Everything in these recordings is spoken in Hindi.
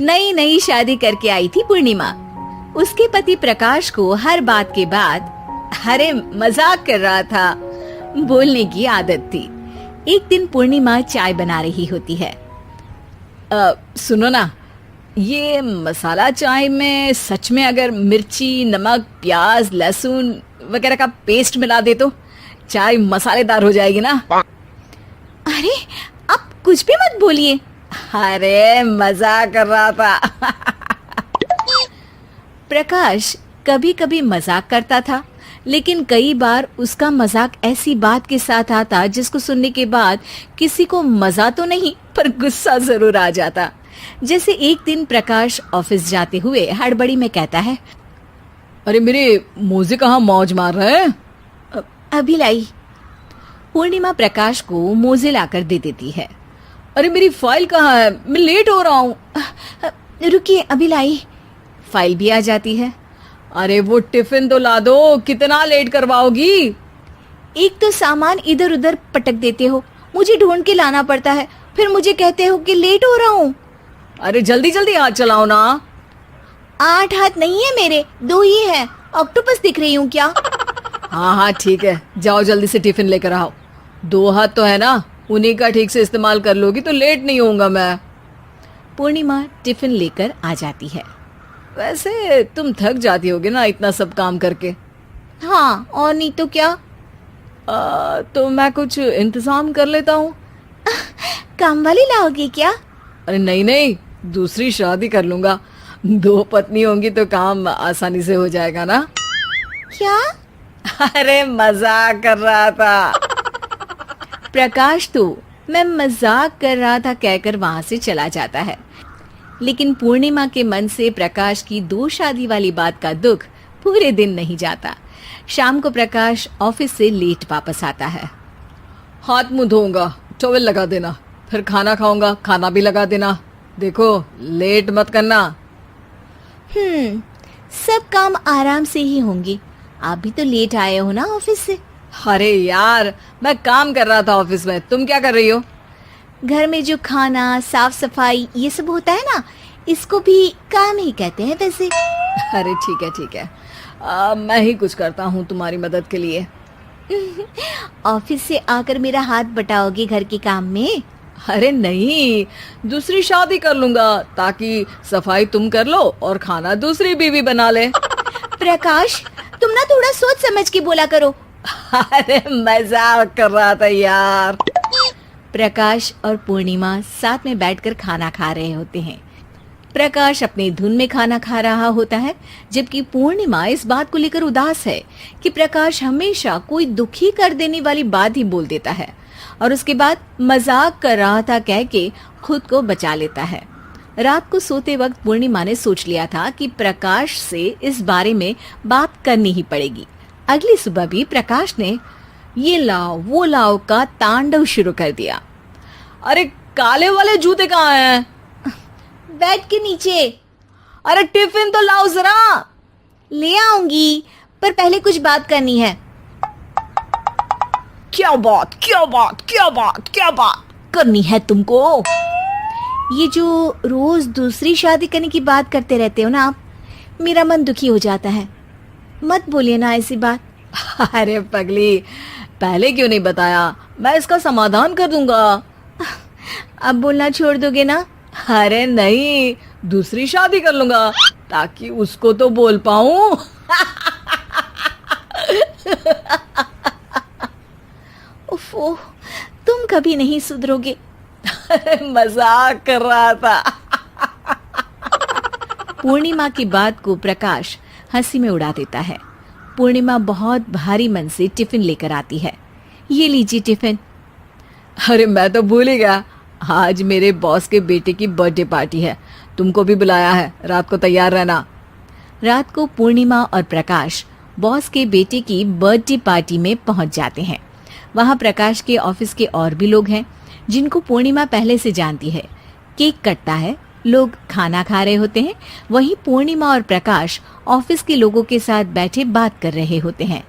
नई नई शादी करके आई थी पूर्णिमा। उसके पति प्रकाश को हर बात के बाद अरे मजाक कर रहा था बोलने की आदत थी। एक दिन पूर्णिमा चाय बना रही होती है। सुनो ना, ये मसाला चाय में सच में अगर मिर्ची, नमक, प्याज, लहसुन वगैरह का पेस्ट मिला दे तो चाय मसालेदार हो जाएगी ना। अरे आप कुछ भी मत बोलिए। अरे मजाक कर रहा था। प्रकाश कभी कभी मजाक करता था, लेकिन कई बार उसका मजाक ऐसी बात के साथ आता जिसको सुनने के बाद किसी को मजा तो नहीं पर गुस्सा जरूर आ जाता। जैसे एक दिन प्रकाश ऑफिस जाते हुए हड़बड़ी में कहता है, अरे मेरे मोजे कहाँ मौज मार रहे हैं? अभी लाई। पूर्णिमा प्रकाश को मोजे लाकर दे देती है। अरे मेरी फाइल कहाँ है? मैं लेट हो रहा हूँ। रुकिए अभी लाई। फाइल भी आ जाती है। अरे वो टिफिन तो ला दो, कितना लेट करवाओगी? एक तो सामान इधर उधर पटक देते हो, मुझे ढूंढ के लाना पड़ता है, फिर मुझे कहते हो कि लेट हो रहा हूँ। अरे जल्दी जल्दी हाथ चलाओ ना। 8 हाथ नहीं है मेरे, 2 ही है। ऑक्टोपस दिख रही हूँ क्या? हाँ हाँ ठीक है, जाओ जल्दी से टिफिन लेकर आओ। 2 हाथ तो है ना, उन्हीं का ठीक से इस्तेमाल कर लोगी तो लेट नहीं होऊंगा मैं। पूर्णिमा टिफिन लेकर आ जाती है। वैसे तुम थक जाती होगी ना इतना सब काम करके। हाँ और नहीं तो क्या। तो मैं कुछ इंतजाम कर लेता हूँ। काम वाली लाओगे क्या? अरे नहीं नहीं, दूसरी शादी कर लूंगा। 2 पत्नी होंगी तो काम आसानी से हो जाएगा ना। क्या? अरे मजाक कर रहा था। प्रकाश तो मैं मजाक कर रहा था कहकर वहां से चला जाता है, लेकिन पूर्णिमा के मन से प्रकाश की 2 शादी वाली बात का दुख पूरे दिन नहीं जाता। शाम को प्रकाश ऑफिस से लेट वापस आता है। हाथ मुंह धोऊंगा, टॉवेल लगा देना, फिर खाना खाऊंगा, खाना भी लगा देना। देखो लेट मत करना। सब काम आराम से ही होंगे। आप भी तो लेट आए हो ना ऑफिस से। अरे यार मैं काम कर रहा था ऑफिस में, तुम क्या कर रही हो? घर में जो खाना, साफ सफाई ये सब होता है ना, इसको भी काम ही कहते हैं वैसे। अरे ठीक है ठीक है, मैं ही कुछ करता हूँ तुम्हारी मदद के लिए। ऑफिस से आकर मेरा हाथ बटाओगे घर के काम में? अरे नहीं, दूसरी शादी कर लूंगा ताकि सफाई तुम कर लो और खाना दूसरी बीवी बना ले। प्रकाश तुम ना थोड़ा सोच समझ के बोला करो। अरे मजाक कर रहा था यार। प्रकाश और पूर्णिमा साथ में बैठकर खाना खा रहे होते हैं। प्रकाश अपनी धुन में खाना खा रहा होता है, जबकि पूर्णिमा इस बात को लेकर उदास है कि प्रकाश हमेशा कोई दुखी कर देने वाली बात ही बोल देता है और उसके बाद मजाक कर रहा था कह के खुद को बचा लेता है। रात को सोते वक्त पूर्णिमा ने सोच लिया था कि प्रकाश से इस बारे में बात करनी ही पड़ेगी। अगली सुबह भी प्रकाश ने ये लाओ वो लाओ का तांडव शुरू कर दिया। अरे काले वाले जूते कहाँ हैं? बेड के नीचे। अरे टिफिन तो लाओ जरा। ले आऊंगी, पर पहले कुछ बात करनी है। क्या बात क्या बात क्या बात क्या बात करनी है तुमको? ये जो रोज दूसरी शादी करने की बात करते रहते हो ना आप, मेरा मन दुखी हो जाता है। मत बोलिए ना ऐसी बात। अरे पगली, पहले क्यों नहीं बताया? मैं इसका समाधान कर दूंगा। अब बोलना छोड़ दोगे ना? अरे नहीं, दूसरी शादी कर लूंगा ताकि उसको तो बोल पाऊं। उफ़, तुम कभी नहीं सुधरोगे। मजाक कर रहा था। पूर्णिमा की बात को प्रकाश हंसी में उड़ा देता है। पूर्णिमा बहुत भारी मन से टिफिन लेकर आती है। ये लीजिए टिफिन। अरे मैं तो भूल ही गया, आज मेरे बॉस के बेटे की बर्थडे पार्टी है, तुमको भी बुलाया है, रात को तैयार रहना। रात को पूर्णिमा और प्रकाश बॉस के बेटे की बर्थडे पार्टी में पहुंच जाते हैं। वहां प्रकाश के ऑफिस के और भी लोग हैं जिनको पूर्णिमा पहले से जानती है। केक कटता है, लोग खाना खा रहे होते हैं। वहीं पूर्णिमा और प्रकाश ऑफिस के लोगों के साथ बैठे बात कर रहे होते हैं।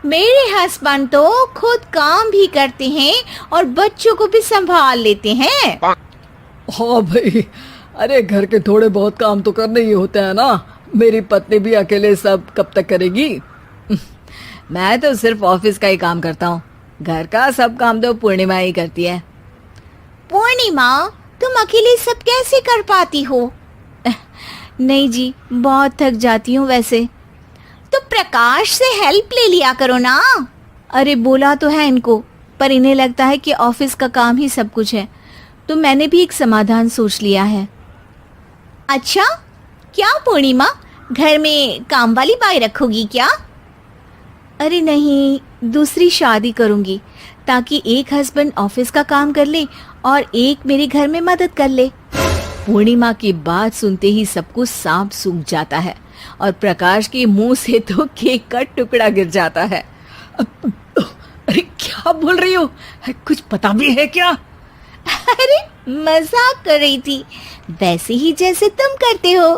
मेरे हस्बैंड तो खुद काम भी करते हैं और बच्चों को भी संभाल लेते हैं। हाँ भाई, अरे घर के थोड़े बहुत काम तो करने ही होते हैं ना। मेरी पत्नी भी अकेले सब कब तक करेगी? मैं तो सिर्फ ऑफिस का ही काम करता हूँ, घर का सब काम तो पूर्णिमा ही करती है। पूर्णिमा, तुम अकेले सब कैसे कर पाती हो? नहीं जी, बहुत थक जाती हूँ वैसे। तो प्रकाश से हेल्प ले लिया करो ना। अरे बोला तो है इनको, पर इन्हें लगता है कि ऑफिस का काम ही सब कुछ है, तो मैंने भी एक समाधान सोच लिया है। अच्छा, क्या पूर्णिमा, घर में काम वाली बाई रखोगी क्या? अरे नहीं, दूसरी शादी करूंगी ताकि एक हस्बैंड ऑफिस का काम कर ले और एक मेरे घर में मदद कर ले। पूर्णिमा की बात सुनते ही सब कुछ सांप सूख जाता है और प्रकाश के मुंह से तो केक का टुकड़ा गिर जाता है। अरे क्या बोल रही हो? कुछ पता भी है क्या? अरे मजाक कर रही थी, वैसे ही जैसे तुम करते हो।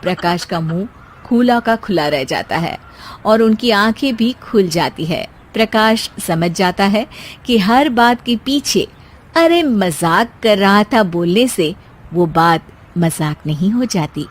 प्रकाश का मुंह खुला का खुला रह जाता है और उनकी आंखें भी खुल जाती है। प्रकाश समझ जाता है कि हर बात के पीछे अरे मजाक कर रहा था बोलने से वो बात मजाक नहीं हो जाती।